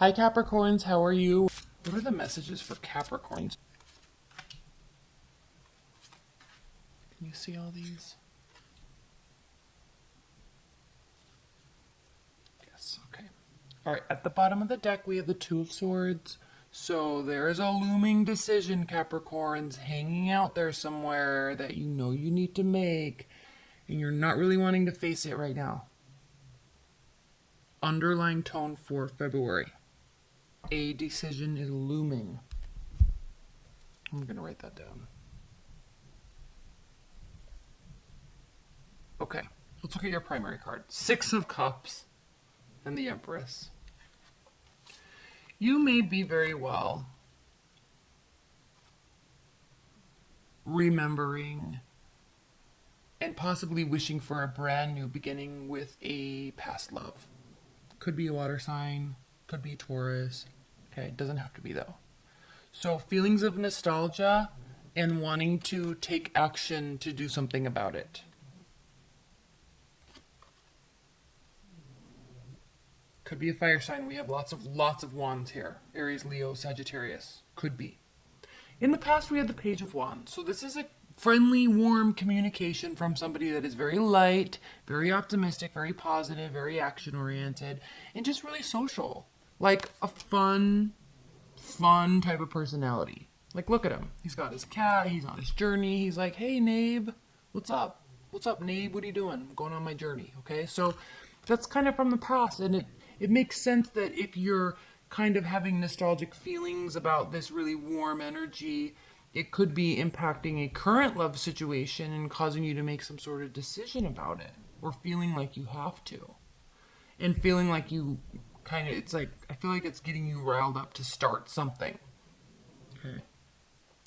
Hi Capricorns, how are you? What are the messages for Capricorns? Can you see all these? Yes, okay. Alright, at the bottom of the deck we have the Two of Swords. So there is a looming decision, Capricorns, hanging out there somewhere that you know you need to make, and you're not really wanting to face it right now. Underlying tone for February. A decision is looming. I'm going to write that down. Okay, let's look at your primary card. Six of Cups and the Empress. You may be very well remembering and possibly wishing for a brand new beginning with a past love. Could be a water sign, could be Taurus. Okay, it doesn't have to be though. So feelings of nostalgia and wanting to take action to do something about it. Could be a fire sign. We have lots of wands here. Aries, Leo, Sagittarius. Could be. In the past, we had the Page of Wands. So this is a friendly, warm communication from somebody that is very light, very optimistic, very positive, very action-oriented, and just really social. Like a fun type of personality. Like, look at him. He's got his cat. He's on his journey. He's like, hey, Nabe. What's up? What's up, Nabe? What are you doing? I'm going on my journey. Okay, so that's kind of from the past, and it makes sense that if you're kind of having nostalgic feelings about this really warm energy, it could be impacting a current love situation and causing you to make some sort of decision about it, or feeling like you have to. And feeling like you kind of, it's like, I feel like it's getting you riled up to start something. Okay.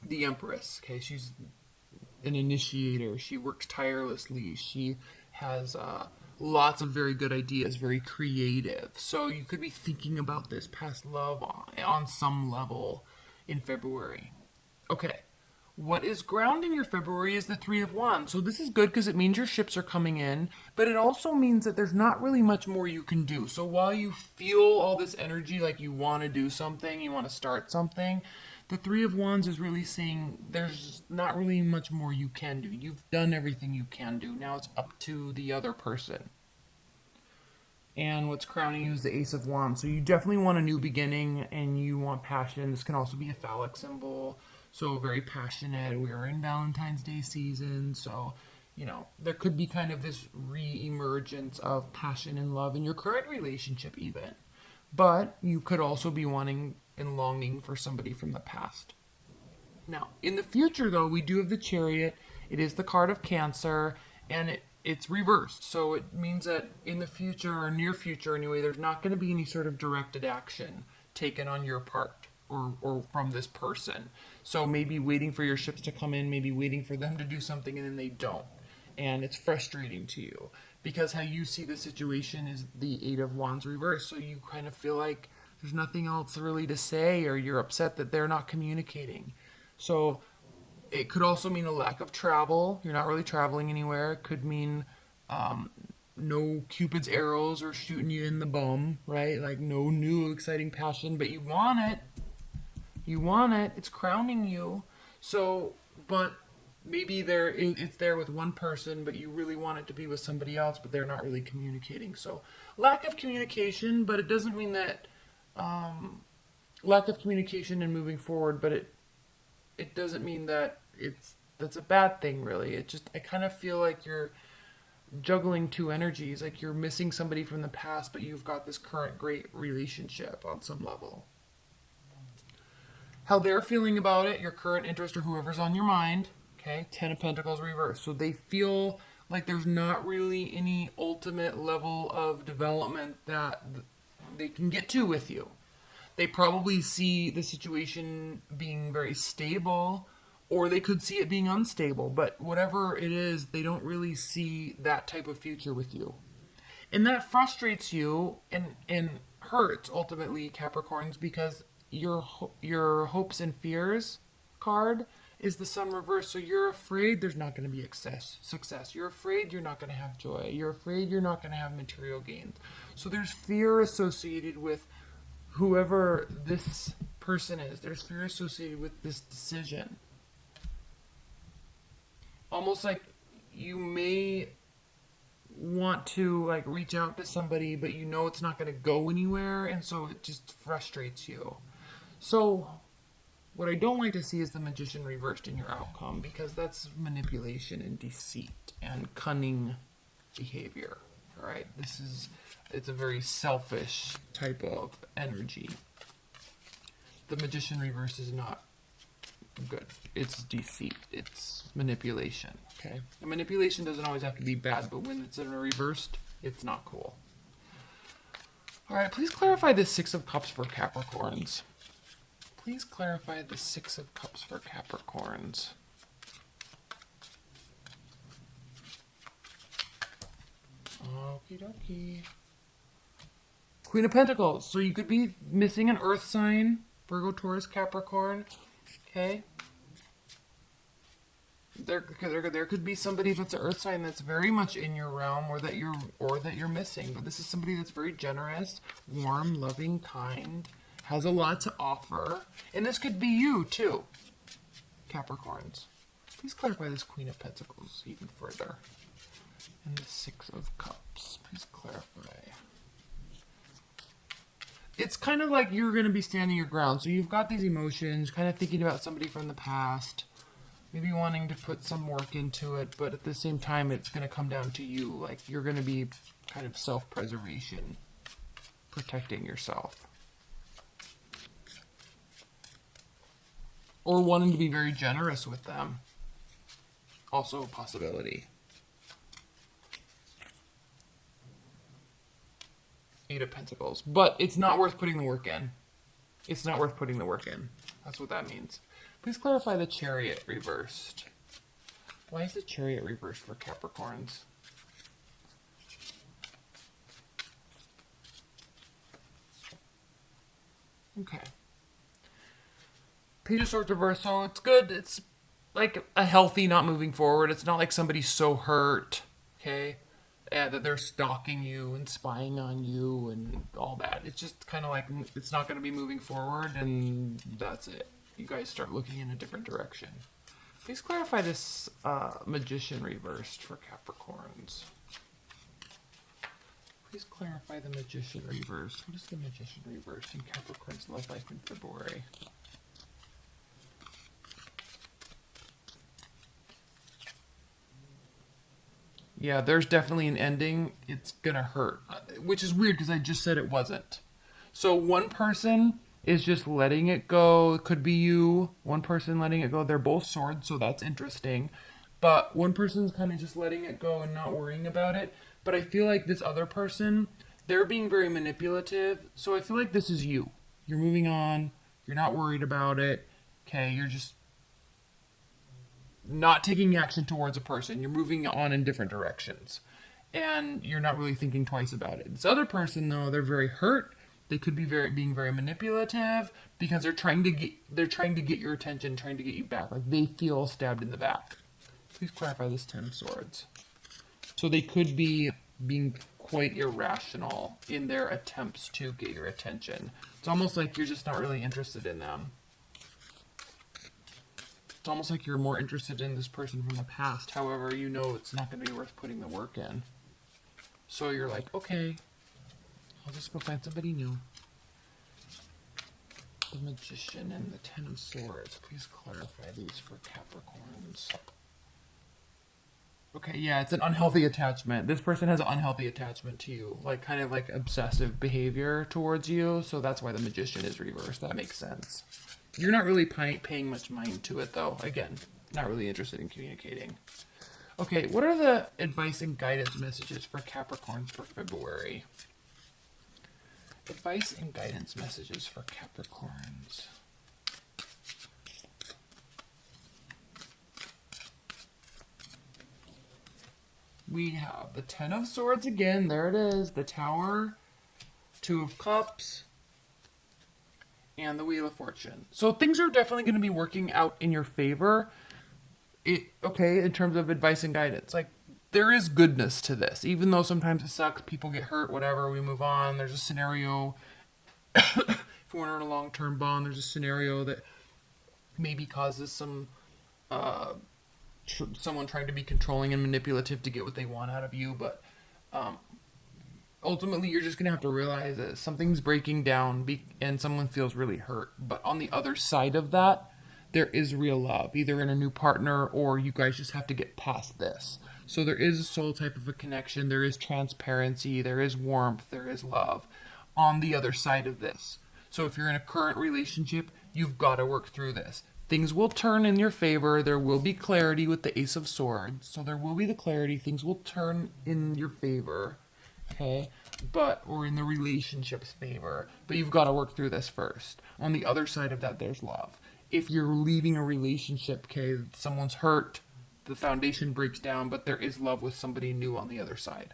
The Empress, okay, she's an initiator. She works tirelessly. She has lots of very good ideas, very creative. So you could be thinking about this past love on some level in February. Okay, what is grounding your February is the Three of Wands. So this is good because it means your ships are coming in, but it also means that there's not really much more you can do. So while you feel all this energy, like you want to do something, you want to start something, the Three of Wands is really saying there's not really much more you can do. You've done everything you can do. Now it's up to the other person. And what's crowning you is the Ace of Wands. So you definitely want a new beginning and you want passion. This can also be a phallic symbol. So very passionate. We are in Valentine's Day season. So, you know, there could be kind of this re-emergence of passion and love in your current relationship even. But you could also be wanting and longing for somebody from the past. Now, in the future, though, we do have the Chariot. It is the card of Cancer, and it's reversed. So it means that in the future, or near future anyway, there's not going to be any sort of directed action taken on your part or from this person. So maybe waiting for your ships to come in, maybe waiting for them to do something, and then they don't. And it's frustrating to you because how you see the situation is the Eight of Wands reversed. So you kind of feel like there's nothing else really to say, or you're upset that they're not communicating. So it could also mean a lack of travel. You're not really traveling anywhere. It could mean no Cupid's arrows or shooting you in the bum, right? Like no new exciting passion, but you want it. You want it. It's crowning you. So, but maybe it's there with one person, but you really want it to be with somebody else, but they're not really communicating. So lack of communication, but it doesn't mean that lack of communication and moving forward, but it doesn't mean that that's a bad thing, really. I kind of feel like you're juggling two energies, like you're missing somebody from the past, but you've got this current great relationship on some level. How they're feeling about it, your current interest or whoever's on your mind, okay? 10 of Pentacles reversed. So they feel like there's not really any ultimate level of development that they can get to with you. They probably see the situation being very stable, or they could see it being unstable, but whatever it is, they don't really see that type of future with you. And that frustrates you and hurts, ultimately, Capricorns, because your hopes and fears card is the Sun reverse. So you're afraid there's not going to be success. You're afraid you're not going to have joy. You're afraid you're not going to have material gains. So there's fear associated with whoever this person is, there's fear associated with this decision. Almost like you may want to like reach out to somebody, but you know it's not going to go anywhere, and so it just frustrates you. So what I don't like to see is the Magician reversed in your outcome, because that's manipulation and deceit and cunning behavior. All right, it's a very selfish type of energy. The Magician reversed is not good. It's deceit. It's manipulation. Okay, and manipulation doesn't always have to be bad, but when it's in a reversed, it's not cool. All right, please clarify the Six of Cups for Capricorns. Please clarify the Six of Cups for Capricorns. Okie dokie. Queen of Pentacles. So you could be missing an earth sign. Virgo, Taurus, Capricorn. Okay. There could be somebody that's an earth sign that's very much in your realm, or that you're missing. But this is somebody that's very generous, warm, loving, kind, has a lot to offer. And this could be you too, Capricorns. Please clarify this Queen of Pentacles even further. And the Six of Cups. Please clarify. It's kind of like you're going to be standing your ground. So you've got these emotions, kind of thinking about somebody from the past, maybe wanting to put some work into it, but at the same time, it's going to come down to you. Like, you're going to be kind of self-preservation, protecting yourself. Or wanting to be very generous with them. Also a possibility. Eight of Pentacles. But it's not worth putting the work in. It's not worth putting the work in. That's what that means. Please clarify the Chariot reversed. Why is the Chariot reversed for Capricorns? Okay. Page of Swords reversed, so it's good. It's like a healthy not moving forward. It's not like somebody's so hurt, okay, that they're stalking you and spying on you and all that. It's just kind of like it's not going to be moving forward, and that's it. You guys start looking in a different direction. Please clarify this Magician reversed for Capricorns. Please clarify the Magician reversed. What is the Magician reversed in Capricorn's love life in February? Yeah, there's definitely an ending. It's gonna hurt, which is weird because I just said it wasn't. So one person is just letting it go. It could be you. One person letting it go. They're both swords, so that's interesting. But one person's kind of just letting it go and not worrying about it. But I feel like this other person, they're being very manipulative. So I feel like this is you. You're moving on. You're not worried about it. Okay, you're just not taking action towards a person. You're moving on in different directions. And you're not really thinking twice about it. This other person, though, they're very hurt. They could be being very manipulative because they're trying to get your attention, trying to get you back. Like they feel stabbed in the back. Please clarify this Ten of Swords. So they could be being quite irrational in their attempts to get your attention. It's almost like you're just not really interested in them. It's almost like you're more interested in this person from the past. However, you know it's not going to be worth putting the work in. So you're like, okay, I'll just go find somebody new. The Magician and the Ten of Swords. Please clarify these for Capricorns. Okay, yeah, it's an unhealthy attachment. This person has an unhealthy attachment to you. Like, kind of like obsessive behavior towards you. So that's why the Magician is reversed. That makes sense. You're not really paying much mind to it, though. Again, not really interested in communicating. Okay, what are the advice and guidance messages for Capricorns for February? Advice and guidance messages for Capricorns. We have the Ten of Swords again. There it is. The Tower, Two of Cups, and the Wheel of Fortune. So things are definitely going to be working out in your favor. Okay, in terms of advice and guidance. Like, there is goodness to this. Even though sometimes it sucks, people get hurt, whatever, we move on. There's a scenario if we're in a long-term bond, there's a scenario that maybe causes some someone trying to be controlling and manipulative to get what they want out of you, but ultimately you're just gonna have to realize that something's breaking down and someone feels really hurt. But on the other side of that, there is real love, either in a new partner or you guys just have to get past this. So there is a soul type of a connection, there is transparency, there is warmth, there is love on the other side of this. So if you're in a current relationship, you've got to work through this. Things will turn in your favor. There will be clarity with the Ace of Swords. So there will be the clarity. Things will turn in your favor. Okay? Or in the relationship's favor. But you've got to work through this first. On the other side of that, there's love. If you're leaving a relationship, okay, someone's hurt, the foundation breaks down, but there is love with somebody new on the other side.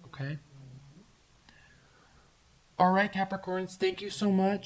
Okay? All right, Capricorns, thank you so much.